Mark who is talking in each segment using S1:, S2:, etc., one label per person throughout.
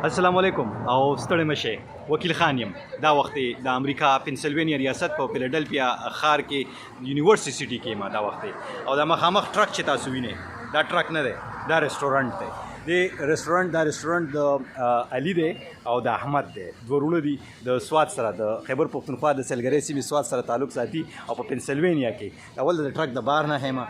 S1: السلام علیکم او ستړي مشه وکیل خان یم دا وخت د امریکا پنسلوانیا ریاست په فیلډلفیا ښار کې یونیورسيټي سټي کې ما دا وخت او دا مخامخ ټرک چې تاسو وینئ دا ټرک نه دی دا ریسټورانټ دی دا ریسټورانټ د علي دی او د احمد دی دوه وروڼه دي د سوات سره د خیبر پښتونخوا د سیلګرۍ سیمې سوات سره تعلق ساتي او په پنسلوانیا کې اول د ټرک د بهر نه خیمه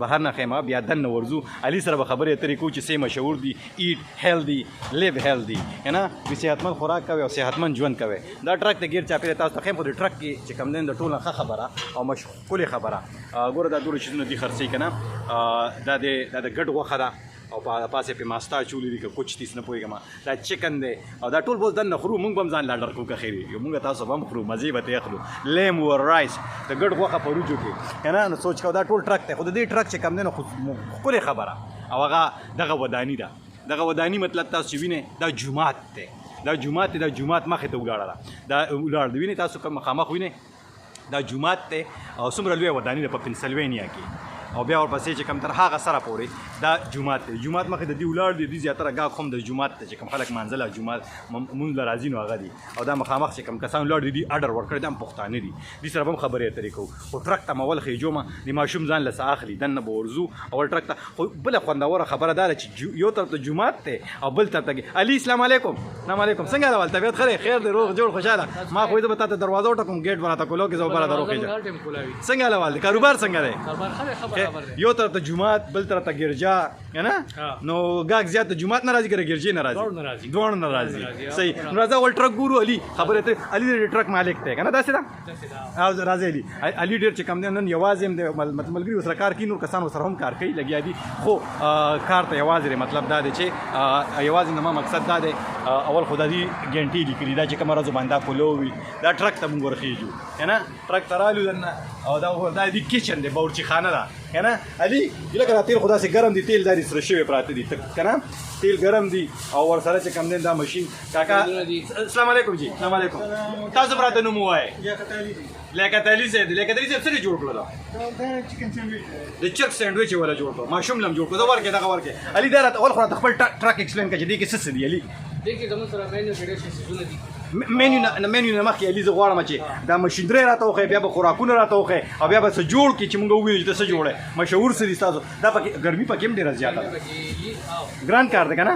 S1: بهر نه خیمه بیا دننه ورځو علي سره به خبرې اترې کوو چې څه مشهور دي ایټ هیلدي لیو هیلدي که نه بې صحتمند خوراک کوئ او صحتمند ژوند کوئ دا ټرک د ګیر چاپېره تاسو ته خیم خو د ټرک کې چې کوم دی د ټول نه ښه خبره او ښکلې خبره ګوره دا دوړو چیزونه دي خرڅوي که نه دا د ګډ غوښه ده او پاسې پې ماستا چولې دي که کوچ تیس نه پوهېږم دا چکن دی او دا ټول بوس دننه خورو مونږ به هم ځان لا ډر کوو که خیر وي مونږ تاسو به هم خورو مزې به ترې اخلو لیم ور رایس د ګډ غوښه په وریجو کې که نه نو سوچ کوه دا ټول ټرک دی خو د دې ټرک چې کوم دی نو ښکلې خبره او هغه دغه وداني ده دغه وداني مطلب تاسو چې وینئ دا جومات دی دا جومات مخې ته ولاړه ده دا ولاړ دی وینئ تاسو که مخامخ وینئ دا جومات دی او څومره لویه وداني ده په پنسلوانیا کې او بیا ورپسې چې کوم تر هغه سره پورې دا جومات دی جومات مخې د دې ولاړ دی دوی زیاتره ګاک هم د جومات ته چې کوم خلک مانځله جومات مونځ له راځي نو هغه دي او دا مخامخ چې کوم کسان ولاړ دي دوی اډر ورکړی دا هم پښتانه دي دوی سره به هم خبرې اترې کوو خو ټرک ته مول خېجو ما د ماشوم ځان له څه اخلي دننه به ورځو اول ټرک ته خو بله خوندوره خبره دا ده چې یو طرف ته جومات دی او بل طرف ته علي اسلام علیکم سلام علیکم څنګه راول طبیعت ښه دی خیر دی روغ جوړ خوشحاله ما خو زه به تا ته دروازه وټکوم ګیټ به راته کولو کې زه به بله دروخېږم څنګه راول دی کاروبار څنګه دی یو طرف ته جومات بل طرف ته ګرجا که نه نو ګاک زیات د جومات نه راځي که د ګرجې نه راځي دواړو نه راځي صحیح نو راځه اول ټرک ګورو علي خبرې اترې علي د ټرک مالک دی که نه داسې ده او راځي علي ډېر چې کم دی نن یوازې هم دی ملګري ورسره کار کوي نور کسان ورسره هم کار کوي لګیا دي خو کار ته یوازې دی مطلب دا دی چې یوازې زما مقصد دا دی اول خو د دې ګنټې لیکلي دا چې کومه ورځ باندې دا کولو وي دا ټرک ته مونږ ورخېږو که نه ټرک ته رالو دننه او دا دې کچن دی باورچي خانه ده که نه علي لکه دا تیل خو داسې ګرم دي تیل دا دي سره شوي پراته دي که نه تیل ګرم دي او ورسره چې کوم دی دا مشین کاکا السلام علیکم جی السلام علیکم تاسو براته نوم ووایئ لیاقت علي صاحب دی لیاقت علي صاحب څه جوړ کړو دا د چرګ سینډویچ یې ولا جوړ کړو ماشوم لم جوړ کړو دا ورکې دغه ورکې علي دا راته اول خو راته خپل ټرک ایکسپلین کړه چې دې کې څه دي علي
S2: دې کې زموږ سره مینیو کې ډېر شي څیزونه دي
S1: مینیو نه مخکې علي زه غواړم چې دا مشینرۍ راته وښیې بیا به خوراکونه راته وښیې او بیا به څه جوړ کړي چې مونږ ووینو چې ته څه جوړی مشهور څه دي ستاسو دا پکې ګرمي پکې هم ډېره زیاته ده ګران کار دی که نه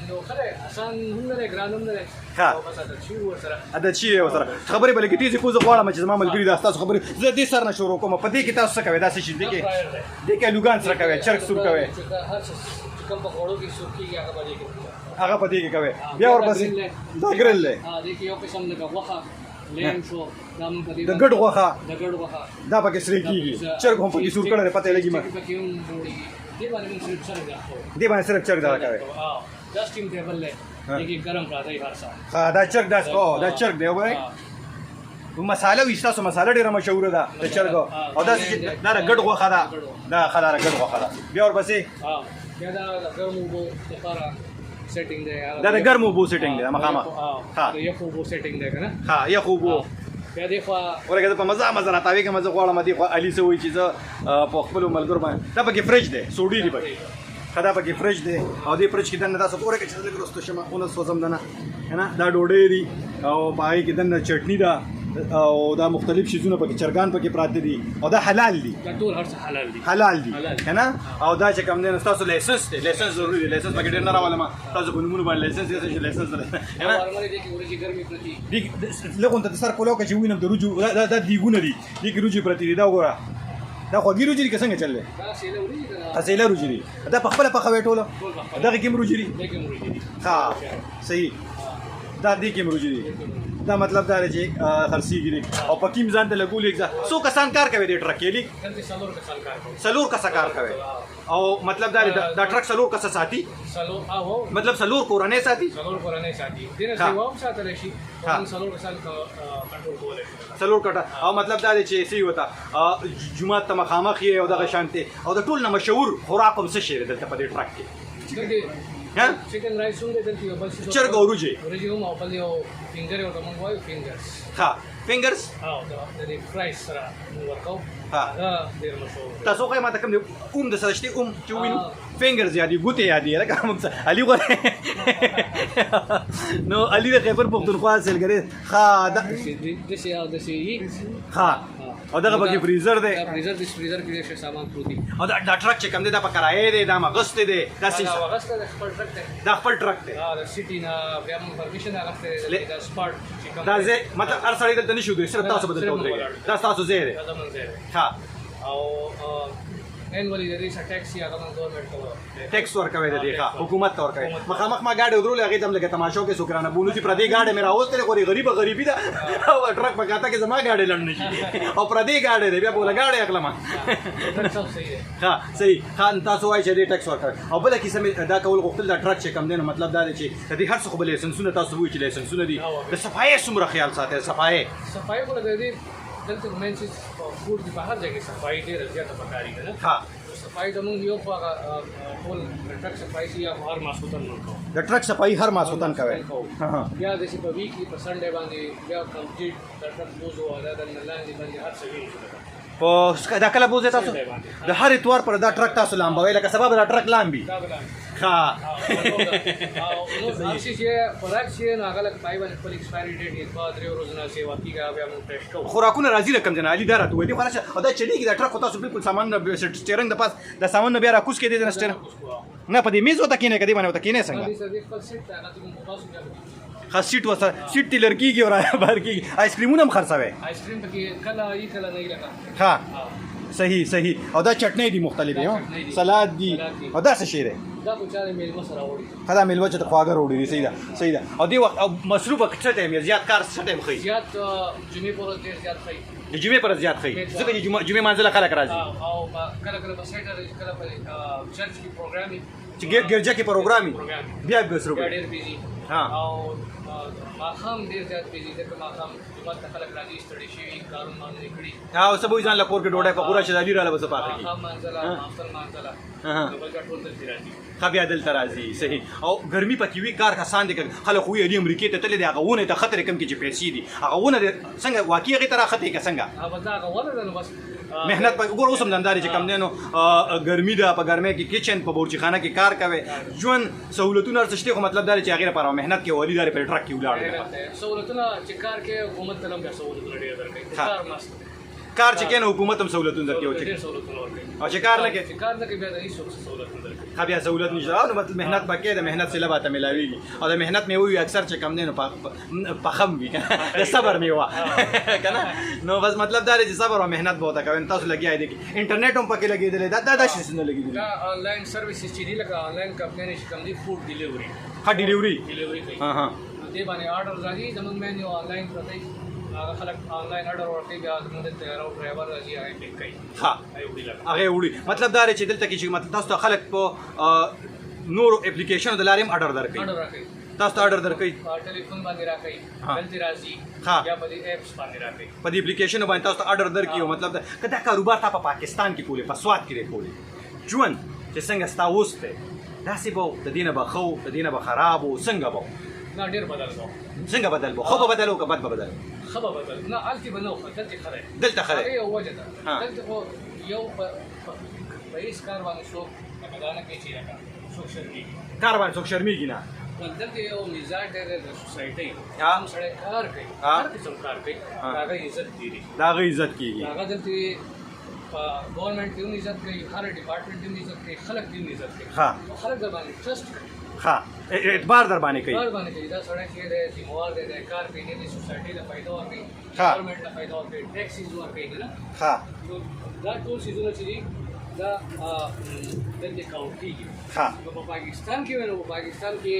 S2: نو خره آسان هم نه دی ګران هم نه دی
S1: ها
S2: او بس عادت شوي ورسره
S1: عادت شوي ورسره خبرې به لږې تېزې کړو زه غواړم چې زما ملګري دا ستاسو خبرې زه دې سر نه شروع کوم په دې کې تاسو څه کوئ داسې شي دې کې الوګان سره کوئ چرګ سور کوئ
S2: هر څه کوم په خوړو کې سور کېږي
S1: هغه په دې کې کوئ بیا ورپسې دا ګرل دی
S2: دې کې یو قسم لکه غوښه لیم شو دا موږ په دې
S1: د ګډ غوښه دا پکې سرې کېږي چرګ هم پکې سور کړی دی پته یې لګي ما
S2: دې باندې موږ صرف چرګ راکوو
S1: دې باندې صرف چرګ دغه کوئ
S2: دا سټیم ټیبل دی دې کې ګرم پراته وي هر څه
S1: ها دا چرګ دا چرګ دی وګورئ مساله وي ستاسو مساله ډېره مشهوره ده د چرګو او داسې دا ګډ غوښه ده دا ښه ده ګډ غوښه ده بیا ورپسې
S2: بیا دا ګرم اوبو لپاره سیټینګ دی
S1: دا د ګرم اوبو سیټینګ دی مخامخ
S2: ها د یخ اوبو سیټینګ دی که نه
S1: ها یخ اوبو
S2: بیا دې خوا
S1: ورګه په مزه راتاوېږم زه غواړم دې خوا علي څه وایي چې زه په خپلو ملګرو باندې دا پکې فرج دی سوډي دي پکې ښه دا پکې فرج دی او دې فرج کې دننه تاسو ګورئ که چې زه لږ رستو شم ونه سوځم دننه که نه دا ډوډۍ دي او په هغې کې دننه چټني ده او دا مختلف شیزونه پکې چرګان پکې پراته دي او دا حلال دي
S2: دا ټول هر څه
S1: حلال دي که نه او دا چې کوم دی نو ستاسو لایسنس دی لایسنس ضروري دی لایسنس پکې ډېر نه راولم تاسو په نومونو باندې لایسنس که نه لږ غونته د سر پلو که چې ووینم د روجو دا دیګونه دي دې کې روجې پرتې دي دا وګوره دا خوږې روجې دي که څنګه چل دی سیله روجې دي دا په خپله پخوې ټوله دغې کې هم روجې دي ها صحیح دا دې کې هم روجې دي دا مطلب دا دی چې خرڅېږي دي او پکې هم ځان ته لګولي څو کسان کار کوي دې ټرک کې لږ څلور کسه کار کوي او مطلب دا دی دا ټرک څلور کسه ساتي مطلب څلور کورنۍ ساتي څلور کټه او مطلب دا دی چې څه وته جومات ته مخامخ یې او دغه شانتې او د ټول نه مشهور خوراک هم څه شی دی دلته په دې ټرک کې ها
S2: chicken rice هم دلته یو بل څه
S1: چرګ او وریجې
S2: ورجې هم او بل یو فینګر یو ته مونږ وایو فینګرز
S1: ها فینګرز
S2: او د دې فرایز سره مونږ ورکو
S1: ها.
S2: هغه ډېر مشهور دی.
S1: تاسو خو ما ته کوم دی د سره شته چې وینو فینګرز یادي ګوتې یادي لکه موږ علي غوړې نو علي د خیبر پختونخوا سیلګری ها
S2: د سي او د سي
S1: ها او دغه پکې فریزر دی
S2: فریزر کې ډېر سامان پروت دي
S1: او دا ټرک چې کوم دی دا په کرایه دی دا مغست دی دا سیس
S2: دا وغسته د خپل ټرک دی
S1: دا خپل ټرک دی
S2: دا د سیټي نه بیا موږ پرمیشن اغسته دی دا سپارټ چې کوم
S1: دا زه مطلب هر سړی دلته نشو دی صرف تاسو بدل کوئ دا تاسو زه دی
S2: دا زمونږ دی
S1: ها
S2: او انولي د دې څخه ټیکس یا کوم ګورنمنت کوي
S1: ټیکس ورکوي د دې ښه حکومت ته ورکوي مخامخ ما ګاډي ودرول هغه تم لګه تماشو کې سوکرانه بونو چې پردي ګاډي مې راوستل خو غریبي ده او ټرک پکاته کې زما ګاډي لړ نشي او پردي ګاډي دی بیا په ګاډي اخلم
S2: صحیح دی
S1: ها صحیح خان تاسو وایي چې دې ټیکس ورکوي او بل کیسه مې دا کول غوښتل دا ټرک چې کم دی نو مطلب دا دی چې د دې هر څه خو بل لایسنسونه تاسو وایي چې لایسنسونه دي د صفایي څومره خیال ساتي صفایي
S2: کو د دې دلته مین چې فود په هر ځای کې صفایي ډېر زیاته پکاري ده
S1: ها
S2: صفایي د مونږ یو خو هغه ټول ټرک صفایي یا هر ماسوتن نو کوو
S1: د ټرک صفایي هر ماسوتن کوي
S2: بیا د سی په ویکلی په سنډه باندې بیا کمپلیټ د ټرک بوزو دا د لاندې باندې هر څه ویل
S1: په دا کله بوزه تاسو د هر اتوار پر دا ټرک تاسو لامبوي لکه سبب دا ټرک لامبي
S2: دا بل
S1: ها
S2: او نو هرڅه چې پراک شي نو هغه لکه پای باندې خپل ایکسپایری ډیټ یې په درې ورځې نه سیوا کیږي بیا موږ ټیسټ کوو
S1: خوراکونه راځي رقم جنا علي دارت وې دي خلاص او دا چلیږي دا ټرک تاسو بالکل سامان سټیرنګ د پاس د سامان نه بیا راکوس کې دي نه سټیرنګ نه په دې میز وته کینې کدي باندې وته کینې څنګه
S2: خپل سیټ هغه ته موږ تاسو بیا
S1: خاص سیټ وسه سیټ تلر کیږي او بهر کیږي آیس کریمونه هم خرڅوي
S2: آیس کریم پکې کله یې کله نه لګا
S1: ها صحیح او دا چټنی دي مختلفه ها سلاد دي او دا څه شی دی
S2: دا کو چاره میل مسره وړي
S1: خدا میلوه چې خواګر وړي دي صحیح ده او دی وخت او مصروف څه ټایم زیات کار څه ټایم خي
S2: زیات جمعې پر ډیر زیات خي
S1: د جمعې پر زیات خي ځکه چې جمعې منځله خلک راځي
S2: او کله کله په سیټر کله په چرچ کې پروګرامي
S1: چې ګرځا کې پروګرامي بیا به سره
S2: ډیر بیزي
S1: ها
S2: او ماخام ډیر زیات بیزي ځکه ماخام جمعه ته خلک راځي ستړي شي کارونه باندې کړی
S1: ها اوس به ځان لا کور کې ډوډۍ په پورا شدالي را لبس پاکه کی
S2: ماخام منځله مافتل منځله نو بل ټول ته راځي
S1: خبیا دل ترازی صحیح او ګرمي پکې وی کار کسان دي خلک خو یې امریکا ته تللی دی هغه ونه ته خطر کم کې چې پیسې دي هغه ونه څنګه واقعي غي تر خطر کې څنګه
S2: هغه دا هغه ونه نو بس
S1: مهنت په ګور اوسم دنداري چې کم دینو ګرمي ده په ګرمه کې کچن په بورچی خانه کې کار کوي ژوند سہولتونه ارڅشته خو مطلب دا چې هغه لپاره مهنت کې ولی دار په ټرک کې ولاړ
S2: سہولتونه چې کار کې حکومت تلم بیا سہولتونه ډیر درکې کار مست
S1: کار چې کینه حکومت هم سہولتونه درکې او چې کار نه کوي
S2: کار نه کوي بیا د هیڅ سہولتونه درکې
S1: بیا سہولت نشته نو مطلب مهنت پکې د مهنت سره به ملاويږي او د مهنت مې وي اکثر چې کم دینو په خم وي د صبر میوه کنه نو بس مطلب دا چې صبر او مهنت بہت کوي تاسو لګیای دي انټرنیټ هم پکې لګیدل دا شي نه لګیدل
S2: دا آنلاین سرویسز چې دی لکه آنلاین کمپنی چې کم دي فود ډیلیوري
S1: ها ډیلیوري
S2: کوي
S1: ها
S2: دې باندې آرډر راځي زموږ مې یو آنلاین پرته هغه خلک آنلاین آرډر ورکوي بیا زموږ د تیارو ډرایور راځي هغه پک کوي
S1: ها هغه وړي مطلب دا چې دلته کې چې مطلب تاسو خلک په نور اپلیکیشن د لاریم آرډر درکړي
S2: آرډر راکوي
S1: تاسو آرډر درکړي
S2: ټلیفون باندې راکوي دلته راځي یا په دې اپس باندې راکوي
S1: په دې اپلیکیشن باندې تاسو آرډر درکړي مطلب دا کدا کاروبار تا په پاکستان کې کوله په سواد کې کوله ژوند چې څنګه ستاوسته داسې به د دینه به خو د دینه به خراب او څنګه به
S2: نه ډیر بدل شو
S1: څنګه بدل به خو به بدل او بد به بدل
S2: خبر بدل نه التی بنو دلته خره
S1: دلته خره
S2: یو وجه ده دلته یو په هیڅ کار باندې شو مدانه کې چیرې څوک شرمي
S1: کار باندې څوک شرمېږي نه
S2: دلته یو مزاج دی د سوسایټي
S1: هم
S2: سره کار کوي هر قسم کار کوي هغه عزت دی
S1: دا غي عزت کیږي
S2: هغه دلته گورنمنٹ دی عزت کوي هر ډپارټمنټ دی عزت کوي خلک دی عزت کوي
S1: ها
S2: خلک د باندې ټرست کوي
S1: ها اعتبار در باندې کوي
S2: کار باندې کوي دا سره کې د ذمہوار دی کار کوي د سوسایټي له فائدہ ورکوي
S1: ها
S2: گورنمنٹ له فائدہ ورکوي ټیکسز ورکوي نه
S1: ها
S2: دا ټول شیزونه چې دي دا دلته کاونټ کیږي
S1: ها
S2: په پاکستان کې ونه په پاکستان کې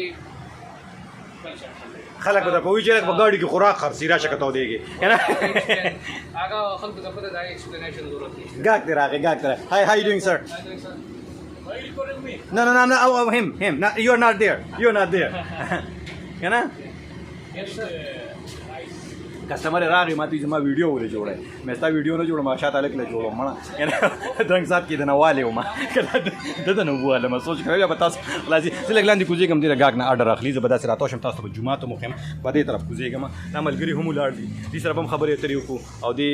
S1: خلک به په وی چې په گاډي کې خوراک خرڅی راشه کته دیږي کنه
S2: هغه خلکو ته پته دا ایکسپلینیشن ضرورت نشته
S1: گاک دی راغی hi how you doing sir no him no, you're not there you know
S2: yes sir
S1: کسٹمر راغی ما ته زما ویډیو ولې جوړه مې ستا ویډیو نه جوړم شاته لک له جوړم مړه یعنی درنګ سات کې د نواله ما کله د نو واله ما سوچ کړی به تاسو خلاصي زه لګلاندې کوزي کوم دی راګ نه آرډر اخلي زه به داسې راتاو شم تاسو په جمعه ته مخم په دې طرف کوزيګم دا ملګری هم لاړ دي دې سره هم خبرې اترې وکړو او دې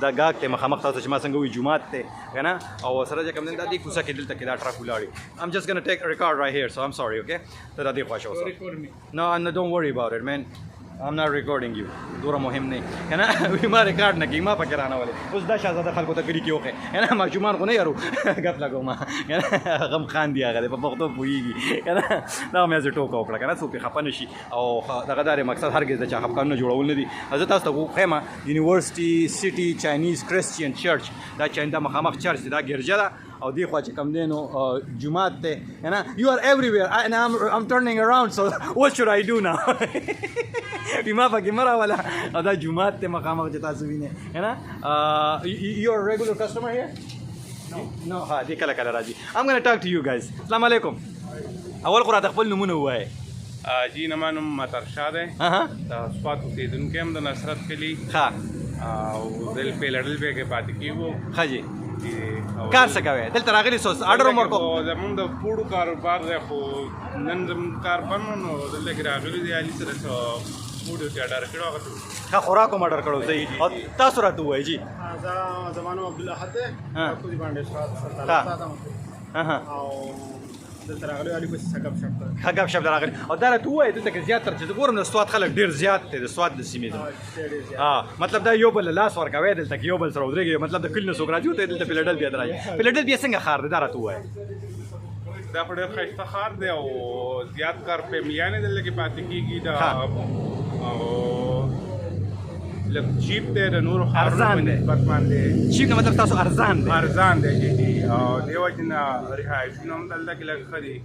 S1: دا ګاګ ته مخامخ تاسو چې ما څنګه وي جمعه ته کنه او سره چې کوم دا دې کوڅه کې دلته کې دا ټرک ولاړی I'm just going to take a record right here so I'm sorry okay ته دا دې خوښ اوسه no don't worry about it man I'm not recording you دوره مهم نه کنه ما ریکارډ نه کی ما پکې رانه ولې اوس دا شاهزاده خلکو ته کړي کیوخه کنه ما جمان کو نه یارو غف لګو ما کنه غم خان دی هغه په پښتو پويږي کنه دا مې زه ټوکو کړه کنه څوک خپن شي او دغه دار مقصد هرګز د چا خپکان نه جوړول نه دي حضرت تاسو ته خیمه یونیورسيټي سيټي چاینیز کرسچین چرچ دا چایندا مخامخ چرچ دا ګرځا او دی خوا چې کم دینو جمعات ته کنه you are everywhere and I'm turning around so what should I do now بما پکې مرا ولا دا جمعات ته مقام چې تاسو وینئ کنه you are a regular customer here no ها دې کله کله راځي I'm going to talk to you guys السلام علیکم اول خو را خپل نمونه وای
S3: جی نمانم مترشا ده د سپات اوسیدونکو هم د نصرت کلی
S1: ها
S3: او دل په لړل به کې پاتې کیږو
S1: ها جی کار څه کوي دلته راغلی سوس آرډر مور کو
S3: زمونږ د فوډ کاروبار دی خو نن زموږ کار بنو نو دلته کې راغلی دی علي سره فوډ کې آرډر کړو هغه
S1: ها خوراک هم آرډر کړو صحیح او تاسو راته وای جی
S3: زمانو عبد الاحد ده خو دې باندې
S1: ها ها
S3: او دلته راغلی علي بس سکب شپ
S1: هغه شپ راغلی او دا راته وای دلته کې زیات تر چې ګورم د سواد خلک ډیر زیات دي د سواد د سیمې ها مطلب دا یو بل لاس ورکوي دلته کې یو بل سره ودرېږي مطلب د کلینو سو راځي ته دلته پلیډل بیا درایي پلیډل بیا څنګه خار دي دا راته وای
S3: دا په ډېر ښایسته ښار دی او زیات کار فیملیانې دلته کې پاتې کېږي دا او لږ چیپ دی د نورو ښارونو په نسبت باندې
S1: چیپ نه مطلب تاسو ارزان
S3: دی جی او دې وجې نه رهایشونه هم دلته کې لږ ښه دي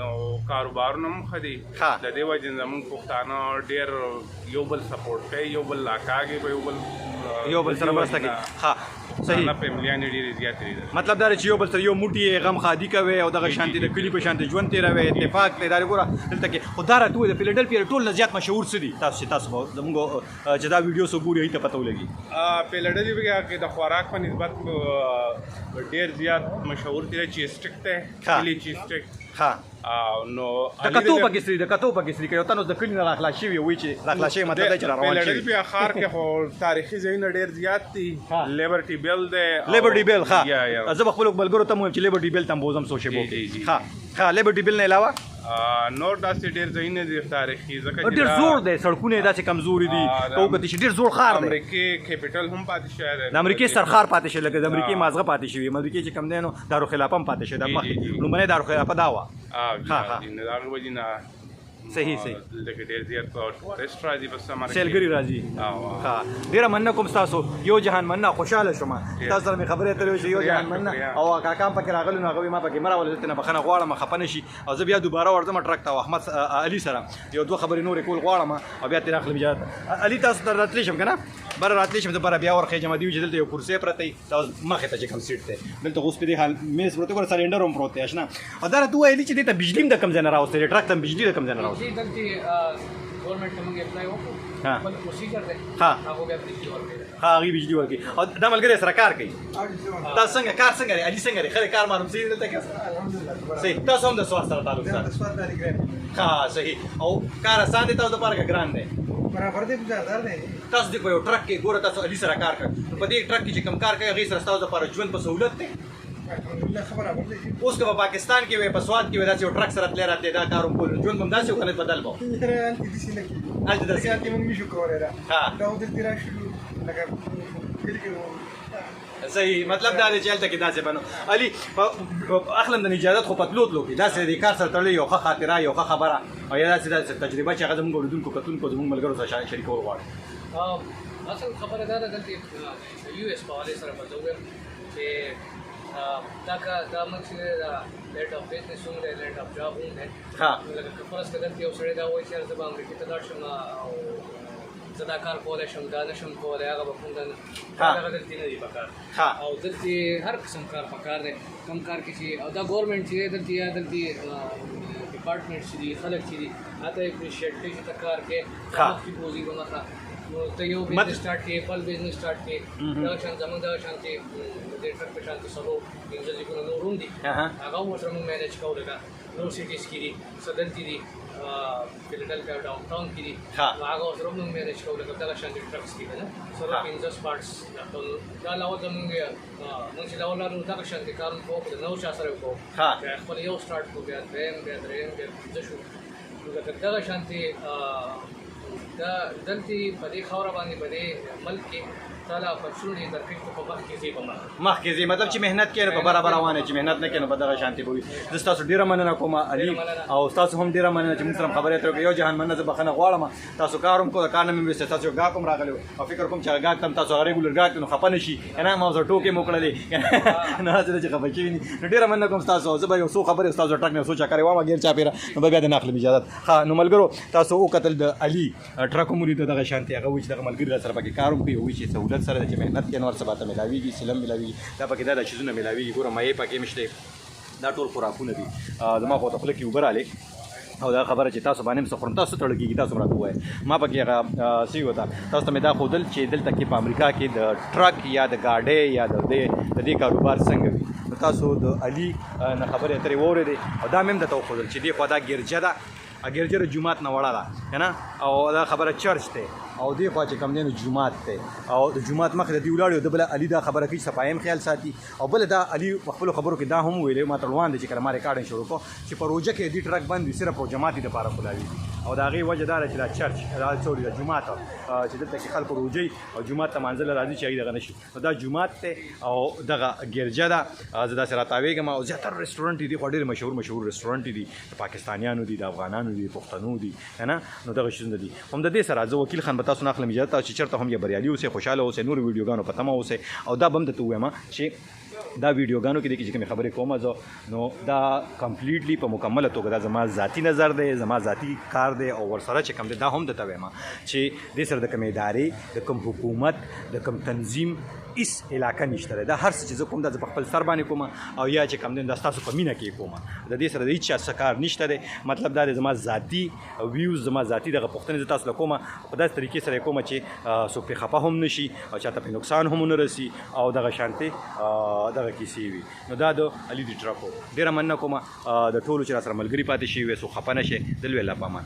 S3: او کاروبارونه هم ښه دي د دې وجې نه زمونږ پښتانه ډېر یو بل سپورټ کوي یو بل لاکاږي په
S1: یو بل سره مرسته کوي ها صحیح
S3: فیملیانې ډېرې زیاتې دي
S1: مطلب دا چې یو بل سره یو موټي غم خادي کوي او دغه شانتي د کلی په شانتي ژوند تیروي اتفاق ته دار ګوره دلته کې خو دا راته د فیلډلفیا ټول نه زیات مشهور څه دي تاسو زموږ چې دا ویډیو سو ګوري ته پته ولګي
S3: فیلډلفیا کې د خوراک په نسبت ډېر زیات مشهور دي چې سټیک ته کلی چیز سټیک
S1: ها
S3: نو
S1: د کتو پاکستاني د کتو پاکستاني کې تاسو د کلی نه راخلا شي وي چې راخلا شي مطلب دا چې روان شي
S3: فیلډلفیا ښار کې خو تاریخي ځایونه ډېر زیات دي لیبرټي بیل دی
S1: لیبرټي بیل ها زه خپل ملګرو ته مو چې لیبرټي بیل تم بوزم سوچې بو ها لیبرټي بیل نه علاوه
S3: نور داسې ډېر ځایونه دي تاریخي ځکه چې
S1: ډېر زور دی سړکونه داسې کمزوري دي توګه دي ډېر زور خار دی
S3: امریکای کیپټل هم پاتې شوی دی
S1: د امریکای سرخار پاتې شوی لکه د امریکای مازغه پاتې شوی امریکای چې کم دی نو دارالخلافه هم پاتې شوی د مخکې لومړی دارالخلافه دا وه
S3: دا وجې نه
S1: صحیح
S3: لکه ډېر زیات ټورسټ راځي بس امریکا
S1: سیلګري راځي ها ډېره مننه کوم تاسو یو جهان مننه خوشاله شوم تاسو سره مې خبرې اترې وشي یو جهان مننه او کاکام پکې راغلی نو هغه ما پکې مرا ولې ته نه بخنه غواړم خپنه شي او زه بیا دوباره ورځم ټرک ته احمد علي سره یو دوه خبرې نورې کول غواړم او بیا تیر اخلم اجازه علي تاسو ته راتلی شم کنه بر راتلی شم ته بر بیا ورخه جمع دی چې دلته یو کرسي پرته تاسو مخه ته چې کم سیټ ته دلته اوس په دې حال مې پروت ګور سلندر هم پروت آشنا او دا ته وایي چې دلته بجلی د کم ځای نه راوستي ټرک ته بجلی د کم ځای نه راوستي
S2: गवर्नमेंट में अप्लाई हो
S1: हाँ
S2: प्रोसीजर है
S1: हाँ
S2: हो गया बिजली वर्क
S1: हाँ अभी बिजली वर्क और दमल करे सरकार की तसंग कार संग रे अली संग रे खरे कार मालूम सही देता क्या सही तस हम द स्वास्थ्य तालुक सर हाँ सही और कार आसान देता तो पार का ग्रांड है
S4: बराबर दे 5000 दे
S1: तस देखो ट्रक के गोरा तस अली सरकार का तो पदी ट्रक की कम कार का गई रास्ता तो पार जीवन पर सहूलत थे उसके पाकिस्तान के वे पसवाद की वजह से ट्रक सरत ले रहते दा कारों को जोन बमदा से कने बदल बो
S4: انت دسي انت من مشو كوريرا داود التراش لك
S1: صحیح مطلب دا چې هلته کې داسې بنو علي اخلم د اجازت خو پتلوت لوکي داسې د کار سره تړلې یو ښه خاطره یو ښه خبره او یا داسې تجربه چې هغه زموږ اوریدونکو کتونکو زموږ ملګرو سره شریکول غواړي
S2: اصل خبره دا ده چې یو اس په حواله سره بدوي چې دا موږ دا لیټ اف بزنس هم دی لیټ اف جاب هم دی لکه فرض کړه چې یو سړی دا وایي چې زه به امریکا ته لاړ شم او زه دا کار کولی شم دا نه شم کولی هغه به کوم هغه دلته نه دي پکار او دلته هر قسم کار پکار دی کم کار کې چې او دا ګورنمنټ چې دلته یا دلته ډپارټمنټ چې دي خلک چې دي هغه اپریشیټ کوي چې کار کې خپل پوزي ونه نو ته یو بزنس سٹارټ کې بل بزنس سٹارټ کې دا شان زمونږ دا شانتي د ټرک په شانتي سلو پنځه ځکه نور هم دي هغه ورسره موږ مینج کوو لکه نور سیټیز کې دي صدرتي دي فیلډلفیا ډاون ټاون کې دي هغه ورسره موږ مینج کوو لکه دا شانتي ټرکس کې نه سره پنځه سپارټس دا لاول زمونږ چې لاول لرو دا شانتي کارون کوو د نو چا سره کوو خپل یو سٹارټ کوو بیا دریم بیا پنځه شو لکه دا شانتي دا دلته په دې خاوره باندې په دې ملک کې تعالی اپورچونټی درکړي په مخ کې زی په
S1: مخ کې زی مطلب چې مهنت کوي په برابر روانه چې مهنت نه کوي په دغه شانتي بوي زه تاسو ډیره مننه کوم علي او تاسو هم ډیره مننه چې موږ سره خبرې اترې یو جهان مننه زه بخنه غواړم تاسو کاروم کو کار نه مې تاسو گا کوم راغلی او فکر کوم چې گا تم تاسو ریګولر گا نو خپنه شي کنه ما زه ټوکې موکړلې نه زه چې خبرې کینی ډیره مننه کوم تاسو زه به یو څو خبرې تاسو ټک نه سوچا کوي ما غیر چا پیرا نو بیا د ناخله اجازه ها نو ملګرو تاسو او قتل د علي ټرک مرید دغه شانتي هغه وچ دغه ملګری سره پکې کاروم کوي وچ سہولت سره چې مهنت کې نور سبا ته ملاويږي سلم ملاويږي دا پکې دا چیزونه ملاويږي ګوره مې پکې مشته دا ټول خوراکونه دي زما خو ته خپل کې وبراله او دا خبره چې تاسو باندې مسخرون تاسو تړلګي تاسو راته وای ما پکې هغه سی وتا تاسو ته مې دا خودل چې دلته کې په امریکا کې د ټرک یا د گاډي یا د دې کاروبار څنګه وي تاسو د علي نه خبره اترې وره دي او دا مې د تو خودل چې دی خو دا ګرجه ده اګرجه جمعات نه وړه ده کنه او دا خبره چرچ ته او دی خو چې کم دینو جمعات ته او د جمعات مخ د دی ولاړو د بل علي دا خبره کوي صفایم خیال ساتي او بل دا علي خپل خبرو کې دا هم ویلې ما تر روان دي چې کله ما ریکارډینګ شروع کو چې پروژه کې دی ټرک باندې صرف او جماعتي د لپاره خلاوي او دا غي وجه دار چې دا چرچ دا څوري د جمعات چې دلته کې خلک روجي او جمعات ته منځل راځي چې دغه نشي دا جمعات ته او دغه ګرجه دا زدا سره تاویګم او زیاتره ریسټورانټ دي خو ډېر مشهور ریسټورانټ دي د پاکستانیانو دي د افغانانو دي پښتنو دي کنه نو دغه شونه دي هم د دې سره زه وکیل خان به تاسو نه اخلم اجازه چې چرته هم یې بریالي اوسه خوشاله اوسه نور ویډیوګانو په تمه اوسه او دا بم د تو وایم چې دا ویډیوګانو کې د کوم خبرې کوم زه نو دا کمپلیټلی په مکمله توګه دا زما ذاتی نظر دی زما ذاتی کار دی او ورسره چې کوم دی دا هم د تو وایم چې د سر د کوم ادارې د کوم حکومت د کوم تنظیم اس علاقه نشته دا هر څه چې کوم د خپل سر باندې کوم او یا چې کوم د تاسو په مینه کې کوم د دې سره د هیڅ سکار نشته دی مطلب دا زما ذاتی ویوز زما ذاتی دغه پښتنه تاسو کوم په داسې طریقې سره کوم چې سو په خپه هم نشي او چاته په نقصان هم نه رسی او دغه شانتي دغه کیسې وي نو دا د علي دی ټرکو ډیره مننه کوم د ټولو چې سره ملګری پاتې شي وې سو خپه نشي دلوي الله پامان